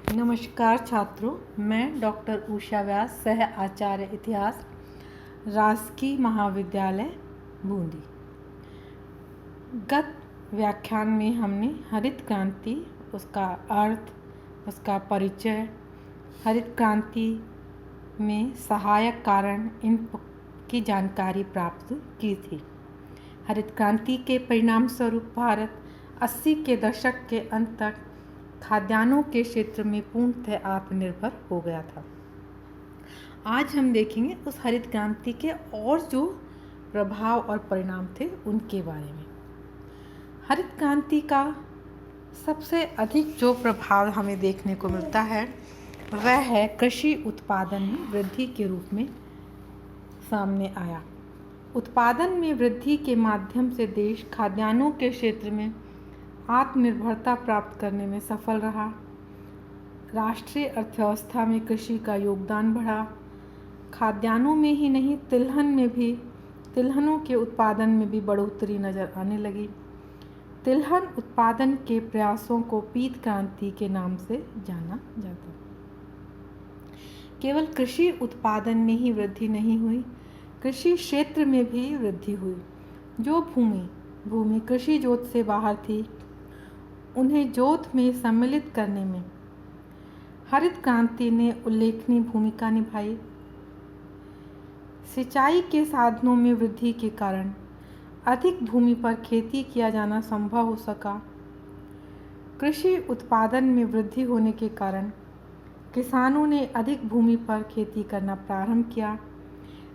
नमस्कार छात्रों, मैं डॉक्टर उषा व्यास, सह आचार्य इतिहास, राजकीय महाविद्यालय बूंदी। गत व्याख्यान में हमने हरित क्रांति, उसका अर्थ, उसका परिचय, हरित क्रांति में सहायक कारण की जानकारी प्राप्त की थी। हरित क्रांति के परिणाम स्वरूप भारत 80 के दशक के अंत तक खाद्यान्नों के क्षेत्र में पूर्णतः आत्मनिर्भर हो गया था। आज हम देखेंगे उस हरित क्रांति के और जो प्रभाव और परिणाम थे उनके बारे में। हरित क्रांति का सबसे अधिक जो प्रभाव हमें देखने को मिलता है वह है कृषि उत्पादन में वृद्धि के रूप में सामने आया। उत्पादन में वृद्धि के माध्यम से देश खाद्यान्नों के क्षेत्र में आत्मनिर्भरता प्राप्त करने में सफल रहा। राष्ट्रीय अर्थव्यवस्था में कृषि का योगदान बढ़ा। खाद्यान्नों में ही नहीं, तिलहनों के उत्पादन में भी बढ़ोतरी नजर आने लगी। तिलहन उत्पादन के प्रयासों को पीत क्रांति के नाम से जाना जाता। केवल कृषि उत्पादन में ही वृद्धि नहीं हुई, कृषि क्षेत्र में भी वृद्धि हुई। जो भूमि कृषि जोत से बाहर थी, उन्हें जोत में सम्मिलित करने में हरित क्रांति ने उल्लेखनीय भूमिका निभाई। सिंचाई के साधनों में वृद्धि के कारण अधिक भूमि पर खेती किया जाना संभव हो सका। कृषि उत्पादन में वृद्धि होने के कारण किसानों ने अधिक भूमि पर खेती करना प्रारंभ किया।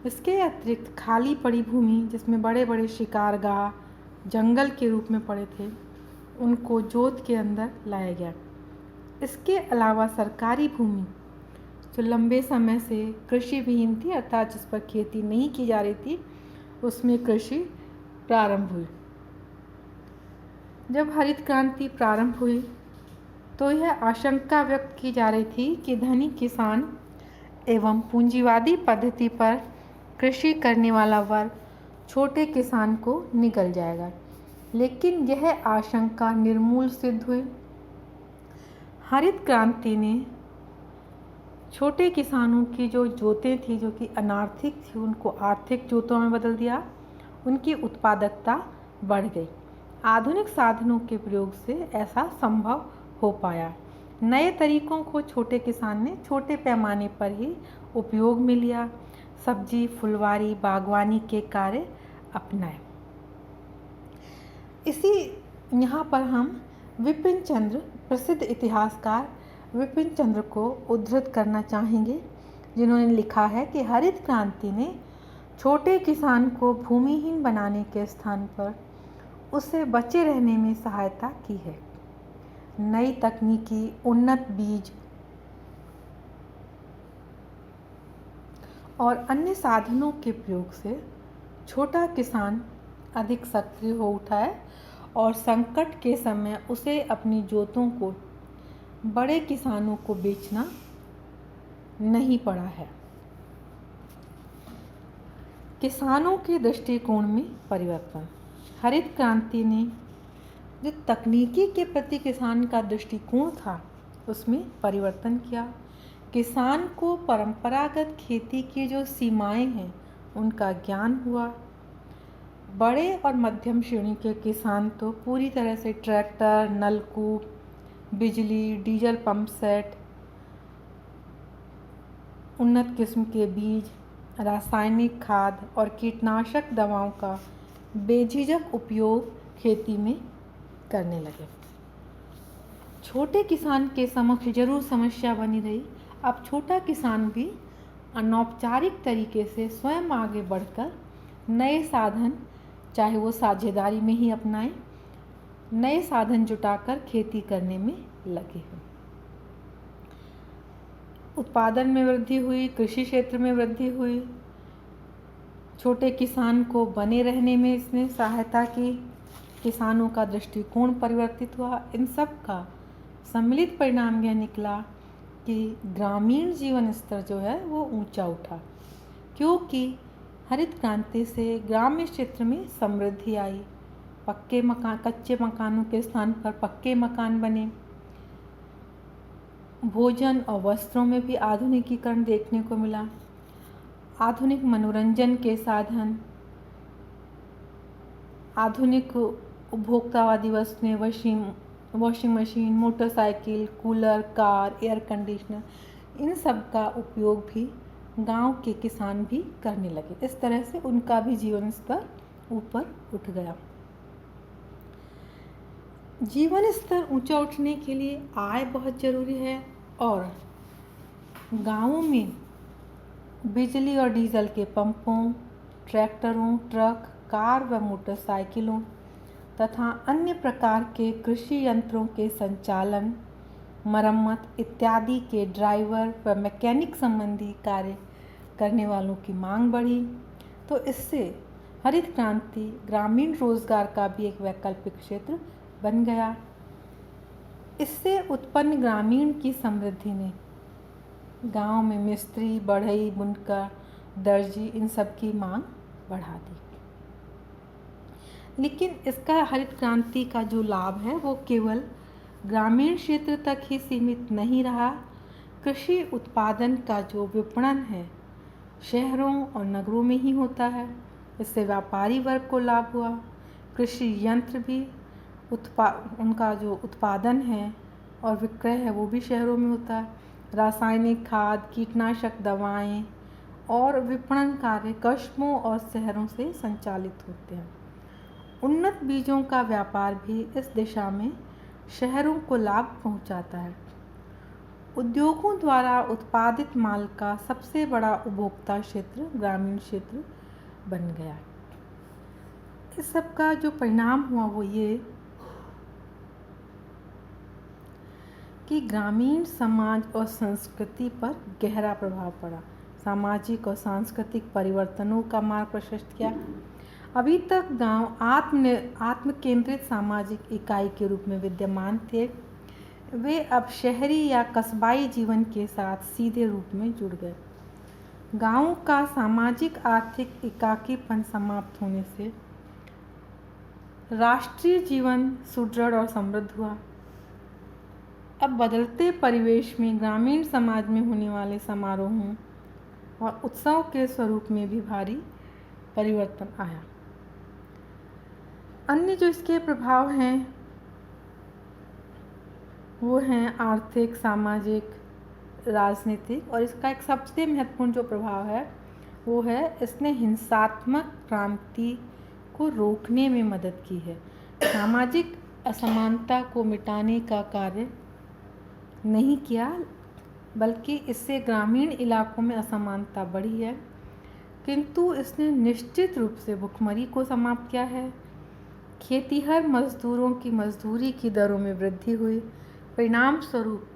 इसके अतिरिक्त खाली पड़ी भूमि, जिसमें बड़े बड़े शिकारगाह जंगल के रूप में पड़े थे, उनको जोत के अंदर लाया गया। इसके अलावा सरकारी भूमि जो लंबे समय से कृषि विहीन थी, अर्थात जिस पर खेती नहीं की जा रही थी, उसमें कृषि प्रारंभ हुई। जब हरित क्रांति प्रारंभ हुई तो यह आशंका व्यक्त की जा रही थी कि धनी किसान एवं पूंजीवादी पद्धति पर कृषि करने वाला वर्ग छोटे किसान को निगल जाएगा, लेकिन यह आशंका निर्मूल सिद्ध हुई। हरित क्रांति ने छोटे किसानों की जो जोतें थी, जो कि अनार्थिक थी, उनको आर्थिक जोतों में बदल दिया। उनकी उत्पादकता बढ़ गई। आधुनिक साधनों के प्रयोग से ऐसा संभव हो पाया। नए तरीकों को छोटे किसान ने छोटे पैमाने पर ही उपयोग में लिया। सब्जी, फुलवारी, बागवानी के कार्य अपनाए। यहाँ पर हम विपिन चंद्र, प्रसिद्ध इतिहासकार विपिन चंद्र को उद्धृत करना चाहेंगे, जिन्होंने लिखा है कि हरित क्रांति ने छोटे किसान को भूमिहीन बनाने के स्थान पर उसे बचे रहने में सहायता की है। नई तकनीकी, उन्नत बीज और अन्य साधनों के प्रयोग से छोटा किसान अधिक सक्रिय हो उठा है और संकट के समय उसे अपनी जोतों को बड़े किसानों को बेचना नहीं पड़ा है। किसानों के दृष्टिकोण में परिवर्तन। हरित क्रांति ने जो तकनीकी के प्रति किसान का दृष्टिकोण था, उसमें परिवर्तन किया। किसान को परंपरागत खेती की जो सीमाएं हैं, उनका ज्ञान हुआ। बड़े और मध्यम श्रेणी के किसान तो पूरी तरह से ट्रैक्टर, नलकूप, बिजली, डीजल पंप सेट, उन्नत किस्म के बीज, रासायनिक खाद और कीटनाशक दवाओं का बेझिझक उपयोग खेती में करने लगे। छोटे किसान के समक्ष जरूर समस्या बनी रही। अब छोटा किसान भी अनौपचारिक तरीके से स्वयं आगे बढ़कर नए साधन, चाहे वो साझेदारी में ही अपनाएं, नए साधन जुटाकर खेती करने में लगे हैं। उत्पादन में वृद्धि हुई, कृषि क्षेत्र में वृद्धि हुई, छोटे किसान को बने रहने में इसने सहायता की, किसानों का दृष्टिकोण परिवर्तित हुआ। इन सब का सम्मिलित परिणाम यह निकला कि ग्रामीण जीवन स्तर जो है वो ऊंचा उठा, क्योंकि हरित क्रांति से ग्राम्य क्षेत्र में समृद्धि आई। कच्चे मकानों के स्थान पर पक्के मकान बने। भोजन और वस्त्रों में भी आधुनिकीकरण देखने को मिला। आधुनिक मनोरंजन के साधन, आधुनिक उपभोक्तावादी वस्तुएं, washing machine, motorcycle, cooler, car, air conditioner, इन सब का उपयोग भी गांव के किसान भी करने लगे। इस तरह से उनका भी जीवन स्तर ऊपर उठ गया। जीवन स्तर ऊंचा उठने के लिए आय बहुत ज़रूरी है और गांवों में बिजली और डीजल के पंपों, ट्रैक्टरों, ट्रक, कार व मोटरसाइकिलों तथा अन्य प्रकार के कृषि यंत्रों के संचालन, मरम्मत इत्यादि के ड्राइवर व मैकेनिक संबंधी कार्य करने वालों की मांग बढ़ी। तो इससे हरित क्रांति ग्रामीण रोजगार का भी एक वैकल्पिक क्षेत्र बन गया। इससे उत्पन्न ग्रामीण की समृद्धि ने गांव में मिस्त्री, बढ़ई, बुनकर, दर्जी, इन सब की मांग बढ़ा दी। लेकिन इसका हरित क्रांति का जो लाभ है वो केवल ग्रामीण क्षेत्र तक ही सीमित नहीं रहा। कृषि उत्पादन का जो विपणन है शहरों और नगरों में ही होता है। इससे व्यापारी वर्ग को लाभ हुआ। कृषि यंत्र भी उनका जो उत्पादन है और विक्रय है वो भी शहरों में होता है। रासायनिक खाद, कीटनाशक दवाएं और विपणन कार्य कस्बों और शहरों से संचालित होते हैं। उन्नत बीजों का व्यापार भी इस दिशा में शहरों को लाभ पहुंचाता है। उद्योगों द्वारा उत्पादित माल का सबसे बड़ा उपभोक्ता क्षेत्र ग्रामीण क्षेत्र बन गया। इस सब का जो परिणाम हुआ वो ये कि ग्रामीण समाज और संस्कृति पर गहरा प्रभाव पड़ा। सामाजिक और सांस्कृतिक परिवर्तनों का मार्ग प्रशस्त किया। अभी तक गांव आत्म केंद्रित सामाजिक इकाई के रूप में विद्यमान थे, वे अब शहरी या कस्बाई जीवन के साथ सीधे रूप में जुड़ गए। गांव का सामाजिक आर्थिक एकाकीपन समाप्त होने से राष्ट्रीय जीवन सुदृढ़ और समृद्ध हुआ। अब बदलते परिवेश में ग्रामीण समाज में होने वाले समारोहों और उत्सव के स्वरूप में भी भारी परिवर्तन आया। अन्य जो इसके प्रभाव हैं वो हैं आर्थिक, सामाजिक, राजनीतिक, और इसका एक सबसे महत्वपूर्ण जो प्रभाव है वो है इसने हिंसात्मक क्रांति को रोकने में मदद की है। सामाजिक असमानता को मिटाने का कार्य नहीं किया, बल्कि इससे ग्रामीण इलाकों में असमानता बढ़ी है, किंतु इसने निश्चित रूप से भुखमरी को समाप्त किया है। खेतीहर मजदूरों की मजदूरी की दरों में वृद्धि हुई। परिणाम स्वरूप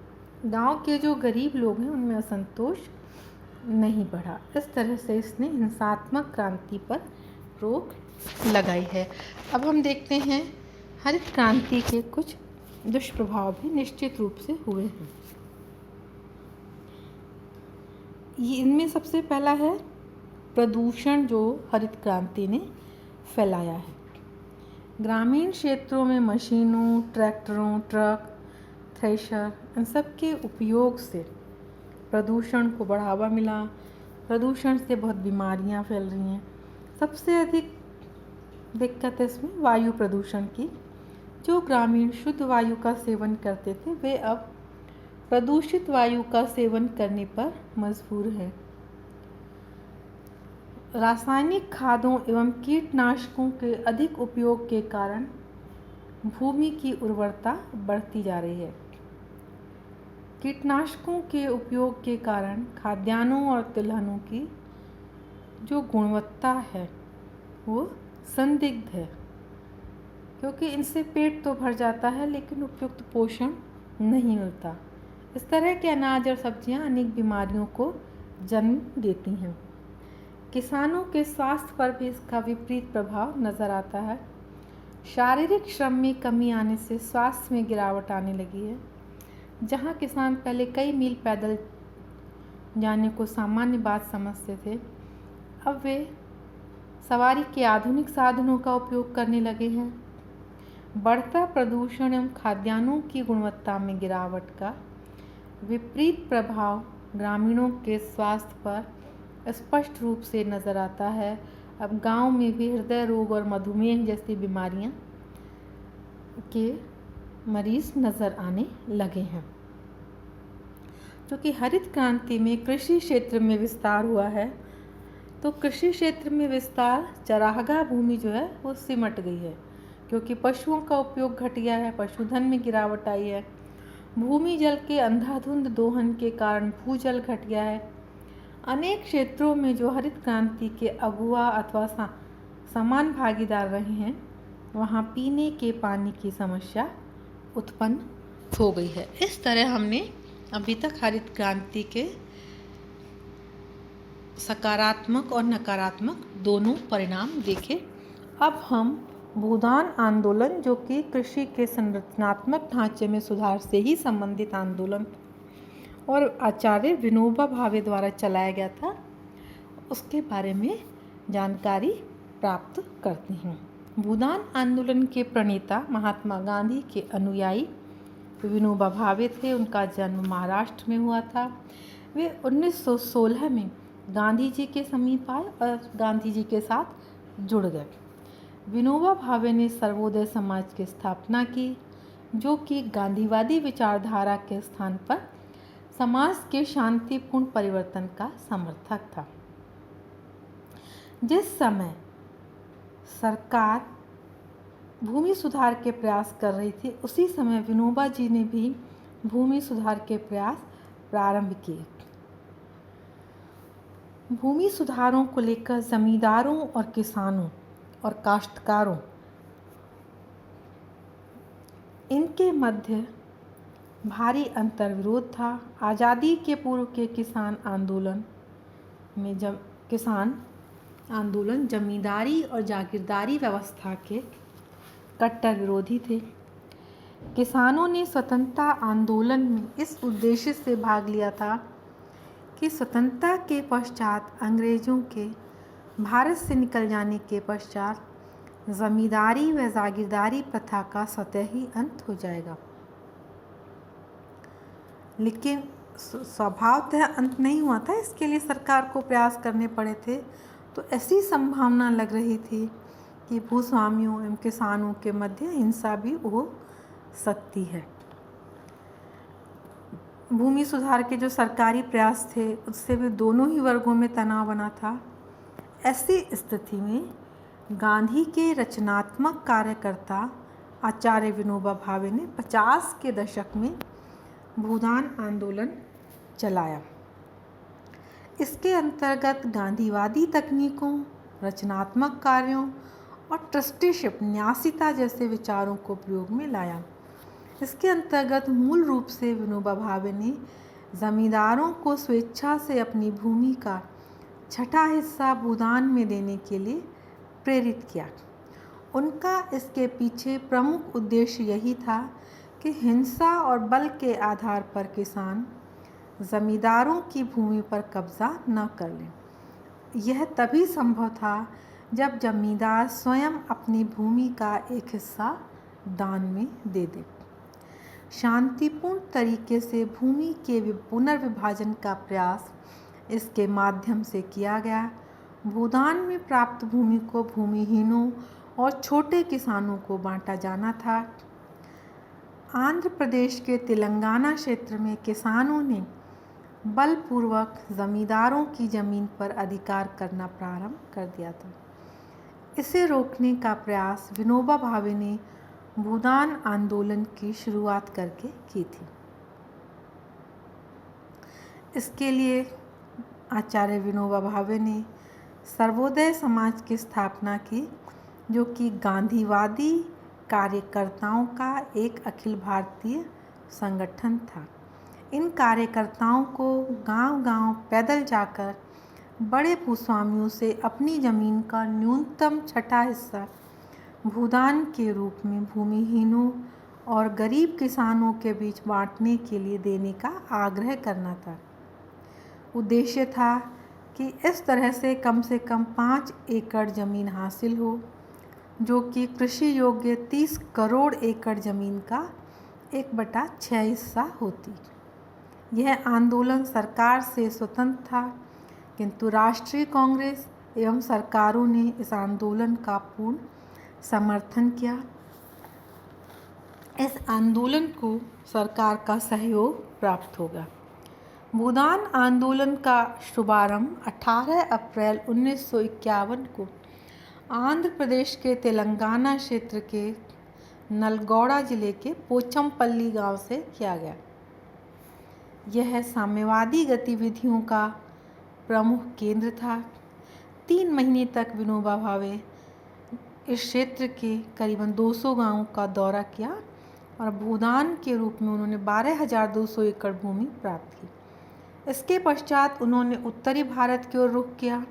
गांव के जो गरीब लोग हैं उनमें असंतोष नहीं बढ़ा। इस तरह से इसने हिंसात्मक क्रांति पर रोक लगाई है। अब हम देखते हैं हरित क्रांति के कुछ दुष्प्रभाव भी निश्चित रूप से हुए हैं। ये इनमें सबसे पहला है प्रदूषण जो हरित क्रांति ने फैलाया है। ग्रामीण क्षेत्रों में मशीनों, ट्रैक्टरों, ट्रक, थ्रेशर, इन सब के उपयोग से प्रदूषण को बढ़ावा मिला। प्रदूषण से बहुत बीमारियां फैल रही हैं। सबसे अधिक दिक्कत है इसमें वायु प्रदूषण की। जो ग्रामीण शुद्ध वायु का सेवन करते थे वे अब प्रदूषित वायु का सेवन करने पर मजबूर हैं। रासायनिक खादों एवं कीटनाशकों के अधिक उपयोग के कारण भूमि की उर्वरता बढ़ती जा रही है। कीटनाशकों के उपयोग के कारण खाद्यान्नों और तिलहनों की जो गुणवत्ता है वो संदिग्ध है, क्योंकि इनसे पेट तो भर जाता है लेकिन उपयुक्त पोषण नहीं मिलता। इस तरह के अनाज और सब्जियां अनेक बीमारियों को जन्म देती हैं। किसानों के स्वास्थ्य पर भी इसका विपरीत प्रभाव नज़र आता है। शारीरिक श्रम में कमी आने से स्वास्थ्य में गिरावट आने लगी है। जहां किसान पहले कई मील पैदल जाने को सामान्य बात समझते थे, अब वे सवारी के आधुनिक साधनों का उपयोग करने लगे हैं। बढ़ता प्रदूषण एवं खाद्यान्नों की गुणवत्ता में गिरावट का विपरीत प्रभाव ग्रामीणों के स्वास्थ्य पर स्पष्ट रूप से नज़र आता है। अब गांव में भी हृदय रोग और मधुमेह जैसी बीमारियां के मरीज नज़र आने लगे हैं। क्योंकि हरित क्रांति में कृषि क्षेत्र में विस्तार हुआ है, तो कृषि क्षेत्र में विस्तार, चरागाह भूमि जो है वो सिमट गई है, क्योंकि पशुओं का उपयोग घट गया है, पशुधन में गिरावट आई है। भूमि जल के अंधाधुंध दोहन के कारण भूजल घट गया है। अनेक क्षेत्रों में जो हरित क्रांति के अगुआ अथवा समान भागीदार रहे हैं, वहाँ पीने के पानी की समस्या उत्पन्न हो गई है। इस तरह हमने अभी तक हरित क्रांति के सकारात्मक और नकारात्मक दोनों परिणाम देखे। अब हम भूदान आंदोलन, जो कि कृषि के संरचनात्मक ढांचे में सुधार से ही संबंधित आंदोलन और आचार्य विनोबा भावे द्वारा चलाया गया था, उसके बारे में जानकारी प्राप्त करते हैं। भूदान आंदोलन के प्रणेता महात्मा गांधी के अनुयायी विनोबा भावे थे। उनका जन्म महाराष्ट्र में हुआ था। वे 1916 में गांधी जी के समीप आए और गांधी जी के साथ जुड़ गए। विनोबा भावे ने सर्वोदय समाज की स्थापना की, जो कि गांधीवादी विचारधारा के स्थान पर समाज के शांतिपूर्ण परिवर्तन का समर्थक था। जिस समय सरकार भूमि सुधार के प्रयास कर रही थी, उसी समय विनोबा जी ने भी भूमि सुधार के प्रयास प्रारंभ किए। भूमि सुधारों को लेकर जमींदारों और किसानों और काश्तकारों, इनके मध्य भारी अंतर्विरोध था। आज़ादी के पूर्व के किसान आंदोलन जमींदारी और जागीरदारी व्यवस्था के कट्टर विरोधी थे। किसानों ने स्वतंत्रता आंदोलन में इस उद्देश्य से भाग लिया था कि स्वतंत्रता के पश्चात अंग्रेज़ों के भारत से निकल जाने के पश्चात जमींदारी व जागीरदारी प्रथा का स्वतः अंत हो जाएगा। लेकिन स्वभावतः अंत नहीं हुआ था, इसके लिए सरकार को प्रयास करने पड़े थे। तो ऐसी संभावना लग रही थी कि भूस्वामियों एवं किसानों के मध्य हिंसा भी हो सकती है। भूमि सुधार के जो सरकारी प्रयास थे, उससे भी दोनों ही वर्गों में तनाव बना था। ऐसी स्थिति में गांधी के रचनात्मक कार्यकर्ता आचार्य विनोबा भावे ने 50 के दशक में भूदान आंदोलन चलाया। इसके अंतर्गत गांधीवादी तकनीकों, रचनात्मक कार्यों और ट्रस्टीशिप, न्यासिता जैसे विचारों को प्रयोग में लाया। इसके अंतर्गत मूल रूप से विनोबा भावे ने जमींदारों को स्वेच्छा से अपनी भूमि का छठा हिस्सा भूदान में देने के लिए प्रेरित किया। उनका इसके पीछे प्रमुख उद्देश्य यही था कि हिंसा और बल के आधार पर किसान जमींदारों की भूमि पर कब्जा न कर लें। यह तभी संभव था जब जमींदार स्वयं अपनी भूमि का एक हिस्सा दान में दे दे। शांतिपूर्ण तरीके से भूमि के पुनर्विभाजन का प्रयास इसके माध्यम से किया गया। भूदान में प्राप्त भूमि को भूमिहीनों और छोटे किसानों को बांटा जाना था। आंध्र प्रदेश के तेलंगाना क्षेत्र में किसानों ने बलपूर्वक जमींदारों की ज़मीन पर अधिकार करना प्रारंभ कर दिया था। इसे रोकने का प्रयास विनोबा भावे ने भूदान आंदोलन की शुरुआत करके की थी। इसके लिए आचार्य विनोबा भावे ने सर्वोदय समाज की स्थापना की, जो कि गांधीवादी कार्यकर्ताओं का एक अखिल भारतीय संगठन था। इन कार्यकर्ताओं को गांव-गांव पैदल जाकर बड़े भूस्वामियों से अपनी ज़मीन का न्यूनतम छठा हिस्सा भूदान के रूप में भूमिहीनों और गरीब किसानों के बीच बांटने के लिए देने का आग्रह करना था। उद्देश्य था कि इस तरह से कम 5 एकड़ ज़मीन हासिल हो, जो कि कृषि योग्य 30 करोड़ एकड़ ज़मीन का 1/6 हिस्सा होती। यह आंदोलन सरकार से स्वतंत्र था, किंतु राष्ट्रीय कांग्रेस एवं सरकारों ने इस आंदोलन का पूर्ण समर्थन किया। इस आंदोलन को सरकार का सहयोग प्राप्त होगा। भूदान आंदोलन का शुभारंभ 18 अप्रैल 1951 को आंध्र प्रदेश के तेलंगाना क्षेत्र के नलगौड़ा जिले के पोचमपल्ली गांव से किया गया। यह साम्यवादी गतिविधियों का प्रमुख केंद्र था। 3 महीने तक विनोबा भावे इस क्षेत्र के करीबन 200 गांवों का दौरा किया और भूदान के रूप में उन्होंने 12,200 एकड़ भूमि प्राप्त की। इसके पश्चात उन्होंने उत्तरी भारत की ओर रुख किया।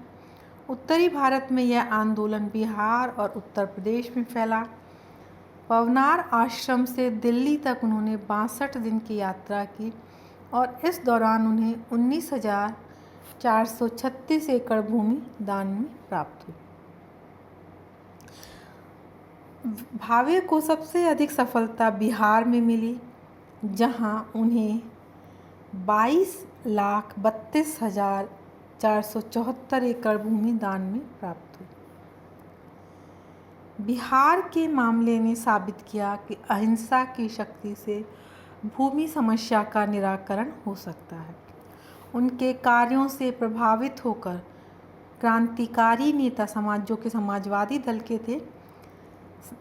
उत्तरी भारत में यह आंदोलन बिहार और उत्तर प्रदेश में फैला। पवनार आश्रम से दिल्ली तक उन्होंने 62 दिन की यात्रा की और इस दौरान उन्हें 19,436 एकड़ भूमि दान में प्राप्त हुई। भावे को सबसे अधिक सफलता बिहार में मिली, जहां उन्हें 22,32,474 एकड़ भूमि दान में प्राप्त हुई। बिहार के मामले ने साबित किया कि अहिंसा की शक्ति से भूमि समस्या का निराकरण हो सकता है। उनके कार्यों से प्रभावित होकर क्रांतिकारी नेता जो कि समाजवादी दल के थे,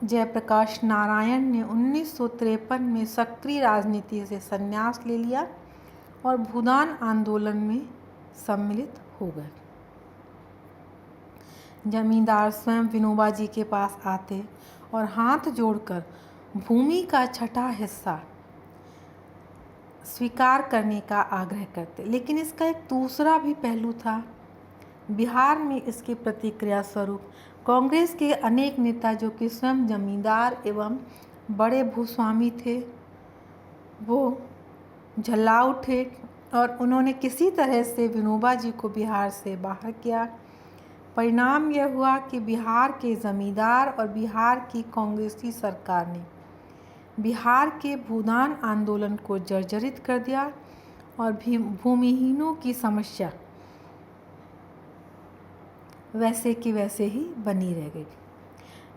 जयप्रकाश नारायण ने 1953 में सक्रिय राजनीति से संन्यास ले लिया और भूदान आंदोलन में सम्मिलित हो गए। जमींदार स्वयं विनोबा जी के पास आते और हाथ जोड़कर भूमि का छठा हिस्सा स्वीकार करने का आग्रह करते, लेकिन इसका एक दूसरा भी पहलू था। बिहार में इसकी प्रतिक्रिया स्वरूप कांग्रेस के अनेक नेता जो कि स्वयं जमींदार एवं बड़े भूस्वामी थे, वो झल्ला उठे और उन्होंने किसी तरह से विनोबा जी को बिहार से बाहर किया। परिणाम यह हुआ कि बिहार के जमींदार और बिहार की कांग्रेसी सरकार ने बिहार के भूदान आंदोलन को जर्जरित कर दिया और भूमिहीनों की समस्या वैसे की वैसे ही बनी रह गई।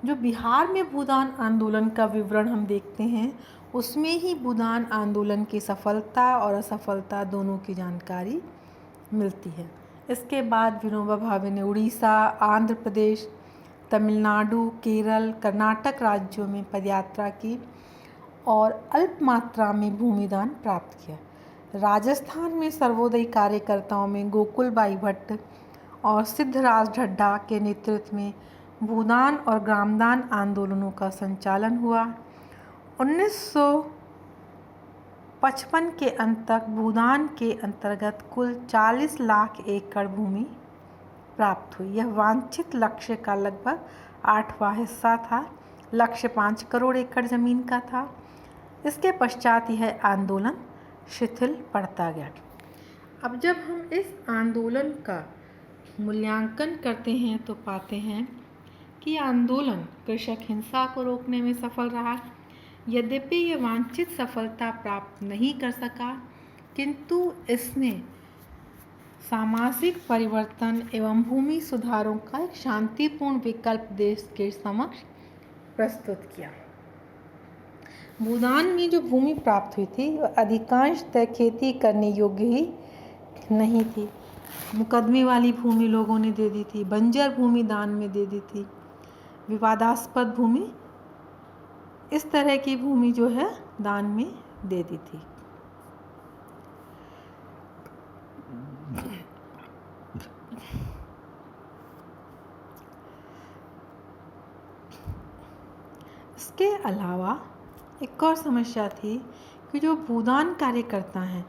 जो बिहार में भूदान आंदोलन का विवरण हम देखते हैं, उसमें ही भूदान आंदोलन की सफलता और असफलता दोनों की जानकारी मिलती है। इसके बाद विनोबा भावे ने उड़ीसा, आंध्र प्रदेश, तमिलनाडु, केरल, कर्नाटक राज्यों में पदयात्रा की और अल्प मात्रा में भूमिदान प्राप्त किया। राजस्थान में सर्वोदय कार्यकर्ताओं में गोकुलबाई भट्ट और सिद्धराज ढड्ढा के नेतृत्व में भूदान और ग्रामदान आंदोलनों का संचालन हुआ। 1955 के अंत तक भूदान के अंतर्गत कुल 40 लाख एकड़ भूमि प्राप्त हुई। यह वांछित लक्ष्य का लगभग 8वां हिस्सा था। लक्ष्य 5 करोड़ एकड़ ज़मीन का था। इसके पश्चात यह आंदोलन शिथिल पड़ता गया। अब जब हम इस आंदोलन का मूल्यांकन करते हैं तो पाते हैं कि आंदोलन कृषक हिंसा को रोकने में सफल रहा। यद्यपि यह वांछित सफलता प्राप्त नहीं कर सका, किंतु इसने सामाजिक परिवर्तन एवं भूमि सुधारों का एक शांतिपूर्ण विकल्प देश के समक्ष प्रस्तुत किया। भूदान में जो भूमि प्राप्त हुई थी वह अधिकांशतः खेती करने योग्य ही नहीं थी। मुकदमे वाली भूमि लोगों ने दे दी थी, बंजर भूमि दान में दे दी थी, विवादास्पद भूमि, इस तरह की भूमि जो है दान में दे दी थी। इसके अलावा एक और समस्या थी कि जो भूदान कार्यकर्ता हैं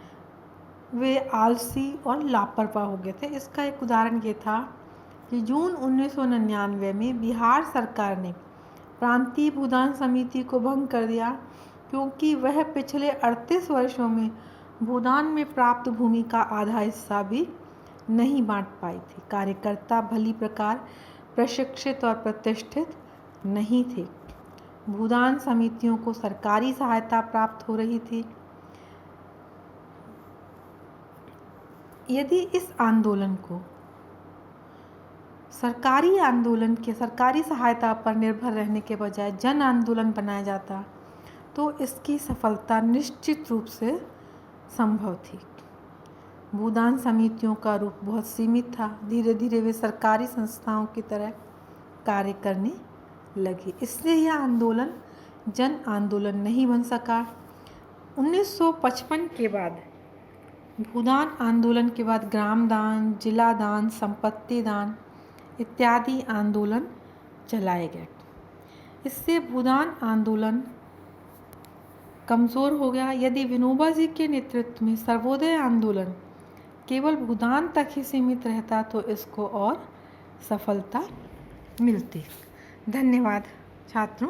वे आलसी और लापरवाह हो गए थे। इसका एक उदाहरण ये था कि जून 1999 में बिहार सरकार ने प्रांतीय भूदान समिति को भंग कर दिया, क्योंकि वह पिछले 38 वर्षों में भूदान में प्राप्त भूमि का आधा हिस्सा भी नहीं बांट पाई थी। कार्यकर्ता भली प्रकार प्रशिक्षित और प्रतिष्ठित नहीं थे। भूदान समितियों को सरकारी सहायता प्राप्त हो रही थी। यदि इस आंदोलन को सरकारी सहायता पर निर्भर रहने के बजाय जन आंदोलन बनाया जाता तो इसकी सफलता निश्चित रूप से संभव थी। भूदान समितियों का रूप बहुत सीमित था। धीरे धीरे वे सरकारी संस्थाओं की तरह कार्य करने लगी, इसलिए यह आंदोलन जन आंदोलन नहीं बन सका। 1955 के बाद भूदान आंदोलन के बाद ग्राम दान, जिला दान, संपत्ति दान इत्यादि आंदोलन चलाए गए। इससे भूदान आंदोलन कमज़ोर हो गया। यदि विनोबा जी के नेतृत्व में सर्वोदय आंदोलन केवल भूदान तक ही सीमित रहता तो इसको और सफलता मिलती। धन्यवाद छात्रों।